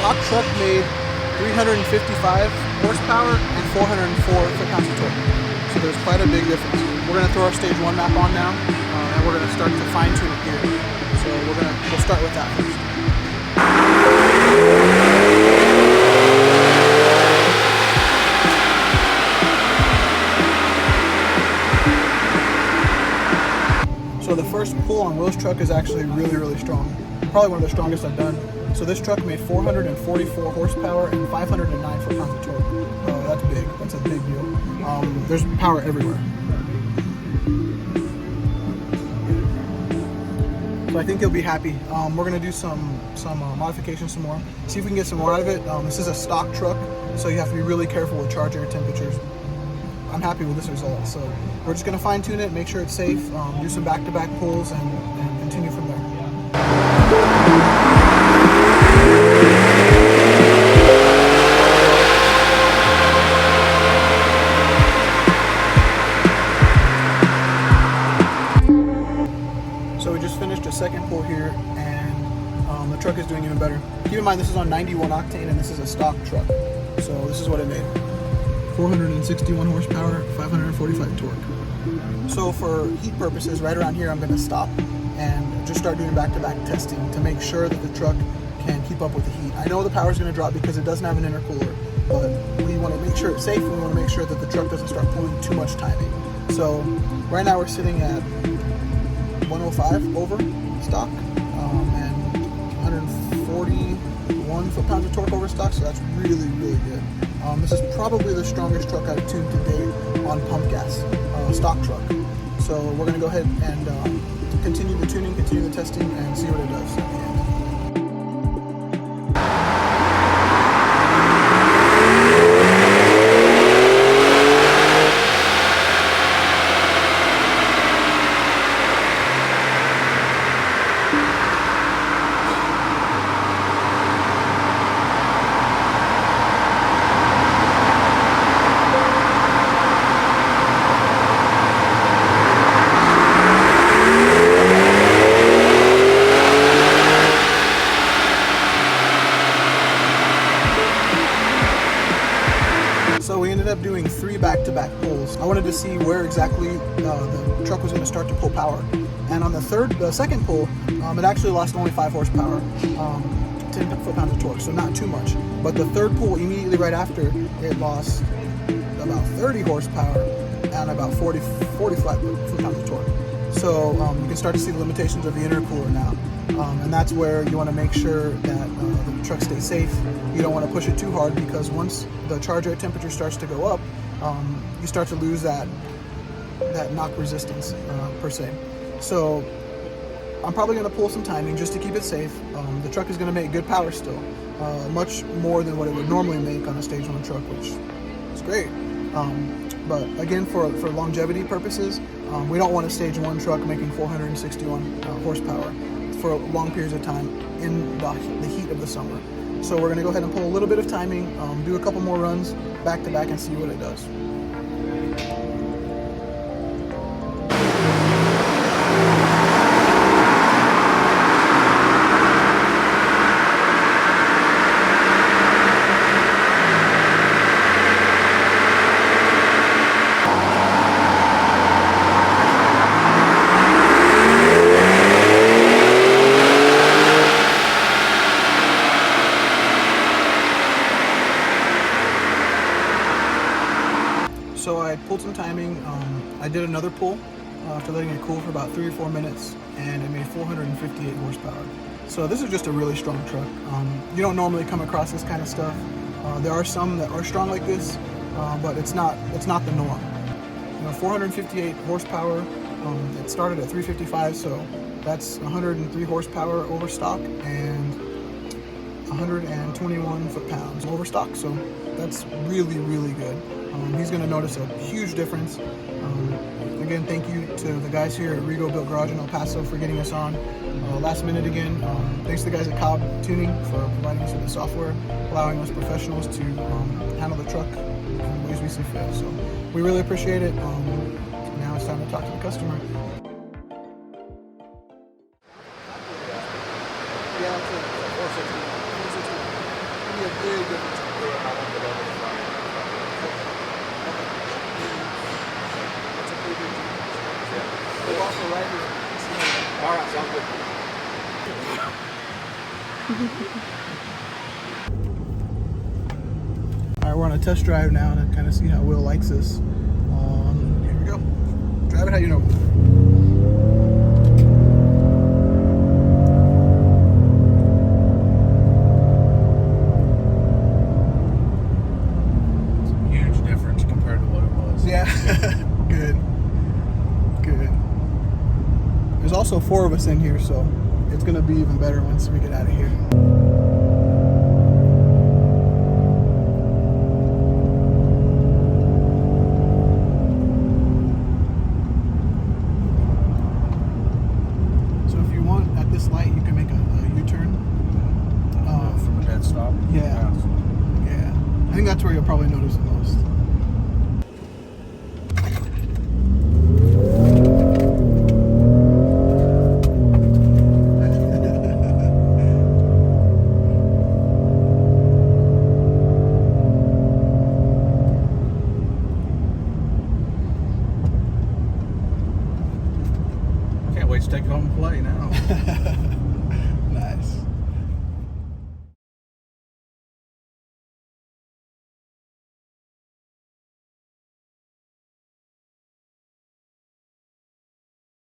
stock truck made 355 horsepower and 404 foot-pounds of torque. So there's quite a big difference. We're going to throw our stage 1 map on now, and we're going to start to fine-tune it here. So we'll start with that first. So the first pull on Will's truck is actually really strong. Probably one of the strongest I've done. So this truck made 444 horsepower and 509 foot-pounds of torque. That's big. That's a big deal. There's power everywhere. So I think he'll be happy. We're gonna do some modifications some more. See if we can get some more out of it. This is a stock truck, so you have to be really careful with charger temperatures. I'm happy with this result. So we're just gonna fine tune it, make sure it's safe, do some back-to-back pulls, and continue from there. So we just finished a second pull here, and the truck is doing even better. Keep in mind this is on 91 octane and this is a stock truck. So this is what it made. 461 horsepower, 545 torque. So for heat purposes, right around here I'm going to stop and just start doing back-to-back testing to make sure that the truck can keep up with the heat. I know the power is going to drop because it doesn't have an intercooler, but we want to make sure it's safe and we want to make sure that the truck doesn't start pulling too much timing. So right now we're sitting at 105 over stock and 141 foot-pounds of torque over stock, so that's really good. This is probably the strongest truck I've tuned to date on pump gas, stock truck. So we're going to go ahead and continue the tuning, continue the testing, and see what it does at the end. So we ended up doing 3 back-to-back pulls. I wanted to see where exactly the truck was going to start to pull power. And on the second pull, it actually lost only 5 horsepower, 10 foot-pounds of torque, so not too much. But the third pull, immediately right after, it lost about 30 horsepower and about 40 foot-pounds of torque. So you can start to see the limitations of the intercooler now. And that's where you want to make sure that the truck stays safe. You don't want to push it too hard because once the charger temperature starts to go up, you start to lose that knock resistance per se. So I'm probably going to pull some timing just to keep it safe. The truck is going to make good power still, much more than what it would normally make on a stage 1 truck, which is great. But again, for longevity purposes, we don't want a stage 1 truck making 461 horsepower for long periods of time in the heat of the summer. So we're going to go ahead and pull a little bit of timing, do a couple more runs back to back and see what it does. So I pulled some timing. I did another pull after letting it cool for about 3 or 4 minutes, and it made 458 horsepower. So this is just a really strong truck. You don't normally come across this kind of stuff. There are some that are strong like this, but it's not the norm. 458 horsepower. It started at 355, so that's 103 horsepower over stock and 121 foot-pounds over stock. So that's really good. He's going to notice a huge difference. Again, thank you to the guys here at Rigo Built Garage in El Paso for getting us on last minute again. Thanks to the guys at COBB Tuning for providing us with the software, allowing us professionals to handle the truck in the ways we see fit. So we really appreciate it. Now it's time to talk to the customer. Yeah, that's it. 460. be a big difference. That's a pretty big difference. We're also right here. All right, sounds good. Alright, we're on a test drive now to kind of see how Will likes this. Here we go. Drive it how you know. It's a huge difference compared to what it was. Yeah. Good. Good. There's also 4 of us in here, so it's going to be even better once we get out of here. This light, you can make a U-turn. From a dead stop? Yeah. I think that's where you'll probably notice the most.